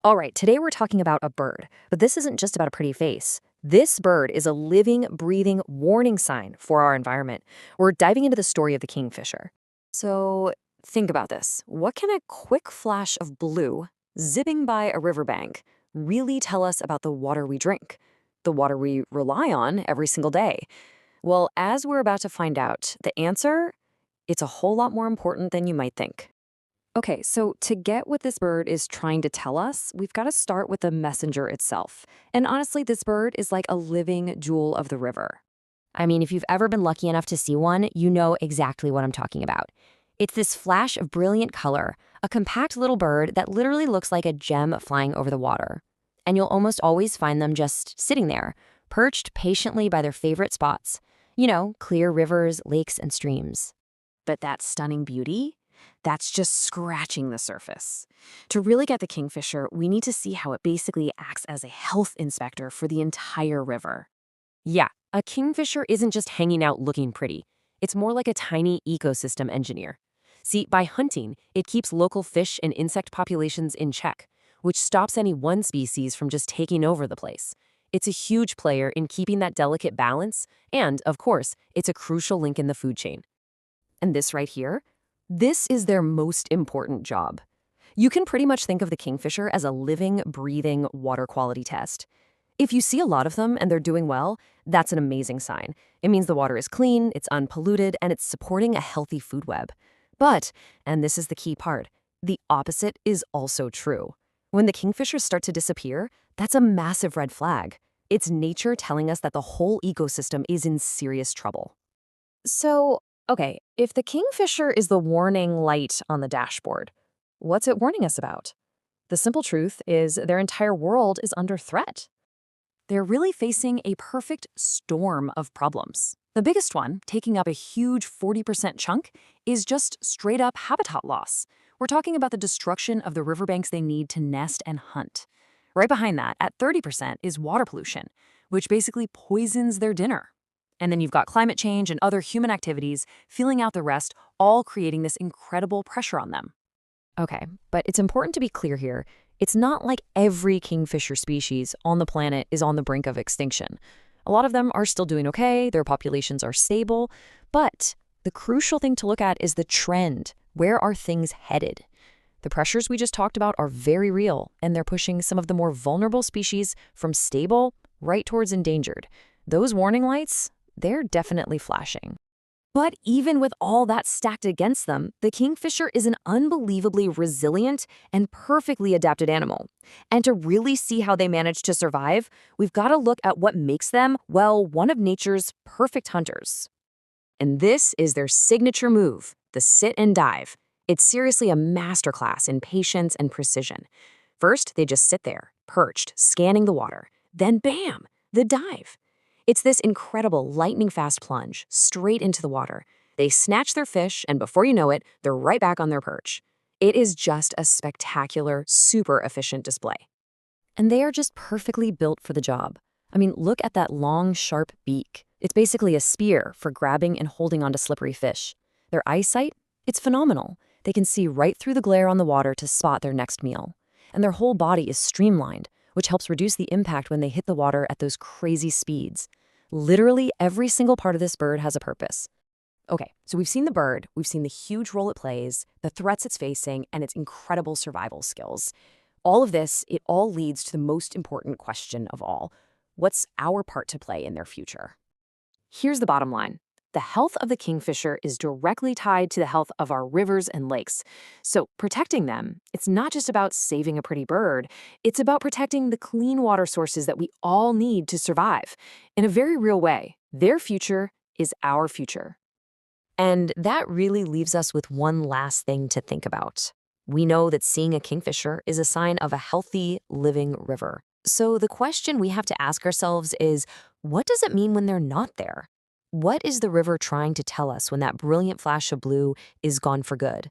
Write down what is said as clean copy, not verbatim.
All right, today we're talking about a bird, but this isn't just about a pretty face. This bird is a living, breathing warning sign for our environment. We're diving into the story of the kingfisher. So think about this. What can a quick flash of blue zipping by a riverbank really tell us about the water we drink, the water we rely on every single day? Well, as we're about to find out, the answer, it's a whole lot more important than you might think. Okay, so to get what this bird is trying to tell us, we've got to start with the messenger itself. And honestly, this bird is like a living jewel of the river. I mean, if you've ever been lucky enough to see one, you know exactly what I'm talking about. It's this flash of brilliant color, a compact little bird that literally looks like a gem flying over the water. And you'll almost always find them just sitting there, perched patiently by their favorite spots. You know, clear rivers, lakes, and streams. But that stunning beauty, that's just scratching the surface. To really get the kingfisher, we need to see how it basically acts as a health inspector for the entire river. Yeah, a kingfisher isn't just hanging out looking pretty. It's more like a tiny ecosystem engineer. See, by hunting, it keeps local fish and insect populations in check, which stops any one species from just taking over the place. It's a huge player in keeping that delicate balance, and, of course, it's a crucial link in the food chain. And this right here, this is their most important job. You can pretty much think of the kingfisher as a living, breathing water quality test. If you see a lot of them and they're doing well, that's an amazing sign. It means the water is clean, it's unpolluted, and it's supporting a healthy food web. But, and this is the key part, the opposite is also true. When the kingfishers start to disappear, that's a massive red flag. It's nature telling us that the whole ecosystem is in serious trouble. So, okay, if the kingfisher is the warning light on the dashboard, what's it warning us about? The simple truth is their entire world is under threat. They're really facing a perfect storm of problems. The biggest one, taking up a huge 40% chunk, is just straight up habitat loss. We're talking about the destruction of the riverbanks they need to nest and hunt. Right behind that, at 30%, is water pollution, which basically poisons their dinner. And then you've got climate change and other human activities filling out the rest, all creating this incredible pressure on them. Okay, but it's important to be clear here. It's not like every kingfisher species on the planet is on the brink of extinction. A lot of them are still doing okay, their populations are stable, but the crucial thing to look at is the trend. Where are things headed? The pressures we just talked about are very real, and they're pushing some of the more vulnerable species from stable right towards endangered. Those warning lights, they're definitely flashing. But even with all that stacked against them, the kingfisher is an unbelievably resilient and perfectly adapted animal. And to really see how they manage to survive, we've got to look at what makes them, well, one of nature's perfect hunters. And this is their signature move, the sit and dive. It's seriously a masterclass in patience and precision. First, they just sit there, perched, scanning the water. Then bam, the dive. It's this incredible lightning-fast plunge straight into the water. They snatch their fish, and before you know it, they're right back on their perch. It is just a spectacular, super efficient display. And they are just perfectly built for the job. I mean, look at that long, sharp beak. It's basically a spear for grabbing and holding onto slippery fish. Their eyesight? It's phenomenal. They can see right through the glare on the water to spot their next meal. And their whole body is streamlined, which helps reduce the impact when they hit the water at those crazy speeds. Literally every single part of this bird has a purpose. Okay, so we've seen the bird, we've seen the huge role it plays, the threats it's facing, and its incredible survival skills. All of this, it all leads to the most important question of all. What's our part to play in their future? Here's the bottom line. The health of the kingfisher is directly tied to the health of our rivers and lakes. So protecting them, it's not just about saving a pretty bird, it's about protecting the clean water sources that we all need to survive. In a very real way, their future is our future. And that really leaves us with one last thing to think about. We know that seeing a kingfisher is a sign of a healthy, living river. So the question we have to ask ourselves is, what does it mean when they're not there? What is the river trying to tell us when that brilliant flash of blue is gone for good?